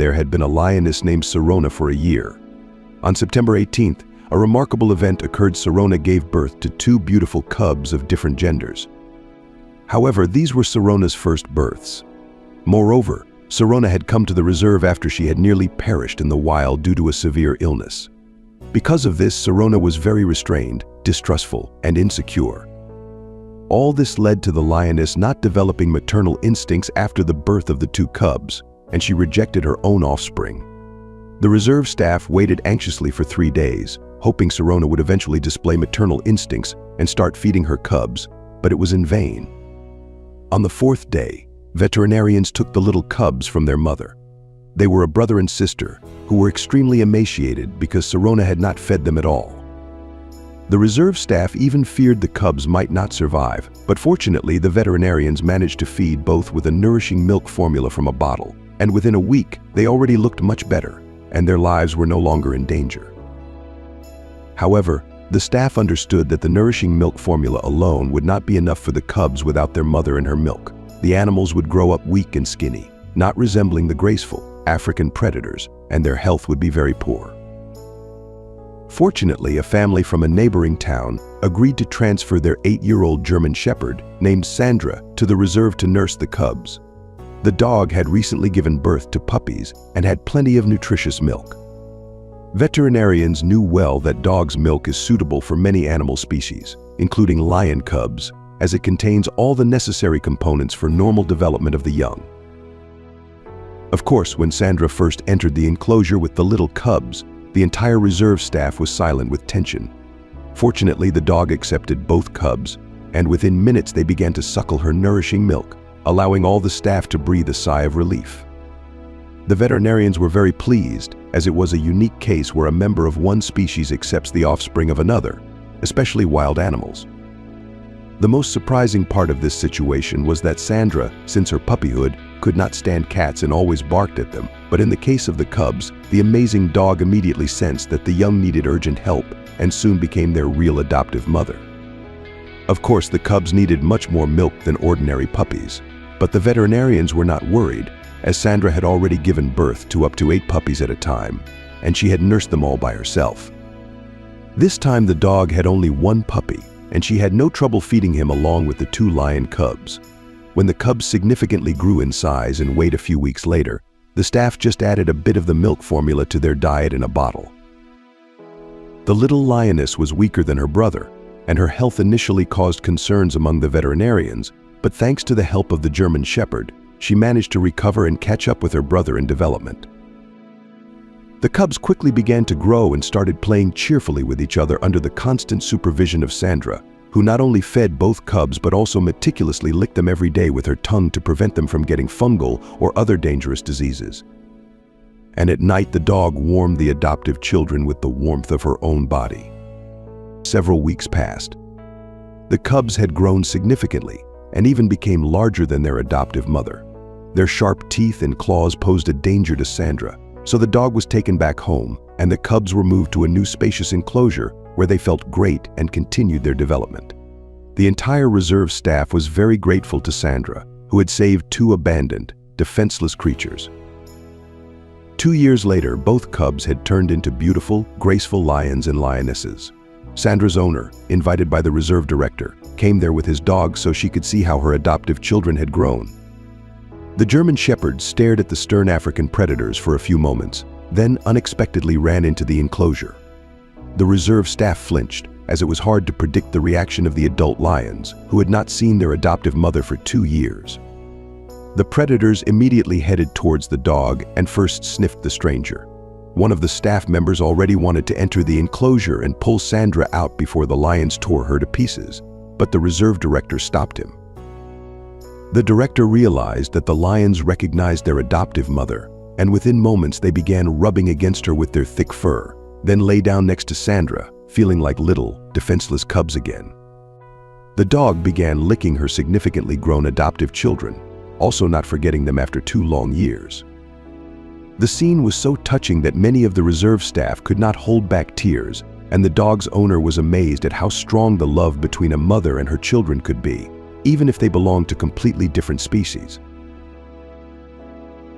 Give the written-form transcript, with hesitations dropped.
there had been a lioness named Sirona for a year. On September 18th, a remarkable event occurred. Sirona gave birth to two beautiful cubs of different genders. However, these were Sirona's first births. Moreover, Sirona had come to the reserve after she had nearly perished in the wild due to a severe illness. Because of this, Sirona was very restrained, distrustful, and insecure. All this led to the lioness not developing maternal instincts after the birth of the two cubs, and she rejected her own offspring. The reserve staff waited anxiously for 3 days, hoping Sirona would eventually display maternal instincts and start feeding her cubs, but it was in vain. On the 4th day, veterinarians took the little cubs from their mother. They were a brother and sister who were extremely emaciated because Sirona had not fed them at all. The reserve staff even feared the cubs might not survive, but fortunately the veterinarians managed to feed both with a nourishing milk formula from a bottle, and within a week they already looked much better, and their lives were no longer in danger. However, the staff understood that the nourishing milk formula alone would not be enough for the cubs without their mother and her milk. The animals would grow up weak and skinny, not resembling the graceful African predators, and their health would be very poor. Fortunately, a family from a neighboring town agreed to transfer their 8-year-old German Shepherd named Sandra to the reserve to nurse the cubs. The dog had recently given birth to puppies and had plenty of nutritious milk. Veterinarians knew well that dog's milk is suitable for many animal species, including lion cubs, as it contains all the necessary components for normal development of the young. Of course, when Sandra first entered the enclosure with the little cubs, the entire reserve staff was silent with tension. Fortunately, the dog accepted both cubs, and within minutes they began to suckle her nourishing milk, allowing all the staff to breathe a sigh of relief. The veterinarians were very pleased, as it was a unique case where a member of one species accepts the offspring of another, especially wild animals. The most surprising part of this situation was that Sandra, since her puppyhood, could not stand cats and always barked at them, but in the case of the cubs, the amazing dog immediately sensed that the young needed urgent help and soon became their real adoptive mother. Of course, the cubs needed much more milk than ordinary puppies, but the veterinarians were not worried, as Sandra had already given birth to up to 8 puppies at a time, and she had nursed them all by herself. This time the dog had only 1 puppy, and she had no trouble feeding him along with the 2 lion cubs. When the cubs significantly grew in size and weight a few weeks later, the staff just added a bit of the milk formula to their diet in a bottle. The little lioness was weaker than her brother, and her health initially caused concerns among the veterinarians, but thanks to the help of the German Shepherd, she managed to recover and catch up with her brother in development. The cubs quickly began to grow and started playing cheerfully with each other under the constant supervision of Sandra, who not only fed both cubs but also meticulously licked them every day with her tongue to prevent them from getting fungal or other dangerous diseases. And at night, the dog warmed the adoptive children with the warmth of her own body. Several weeks passed. The cubs had grown significantly and even became larger than their adoptive mother. Their sharp teeth and claws posed a danger to Sandra, so the dog was taken back home, and the cubs were moved to a new spacious enclosure where they felt great and continued their development. The entire reserve staff was very grateful to Sandra, who had saved 2 abandoned, defenseless creatures. 2 years later, both cubs had turned into beautiful, graceful lions and lionesses. Sandra's owner, invited by the reserve director, came there with his dog so she could see how her adoptive children had grown. The German Shepherd stared at the stern African predators for a few moments, then unexpectedly ran into the enclosure. The reserve staff flinched, as it was hard to predict the reaction of the adult lions, who had not seen their adoptive mother for 2 years. The predators immediately headed towards the dog and first sniffed the stranger. One of the staff members already wanted to enter the enclosure and pull Sandra out before the lions tore her to pieces, but the reserve director stopped him. The director realized that the lions recognized their adoptive mother, and within moments they began rubbing against her with their thick fur, then lay down next to Sandra, feeling like little, defenseless cubs again. The dog began licking her significantly grown adoptive children, also not forgetting them after 2 long years. The scene was so touching that many of the reserve staff could not hold back tears, and the dog's owner was amazed at how strong the love between a mother and her children could be, even if they belonged to completely different species.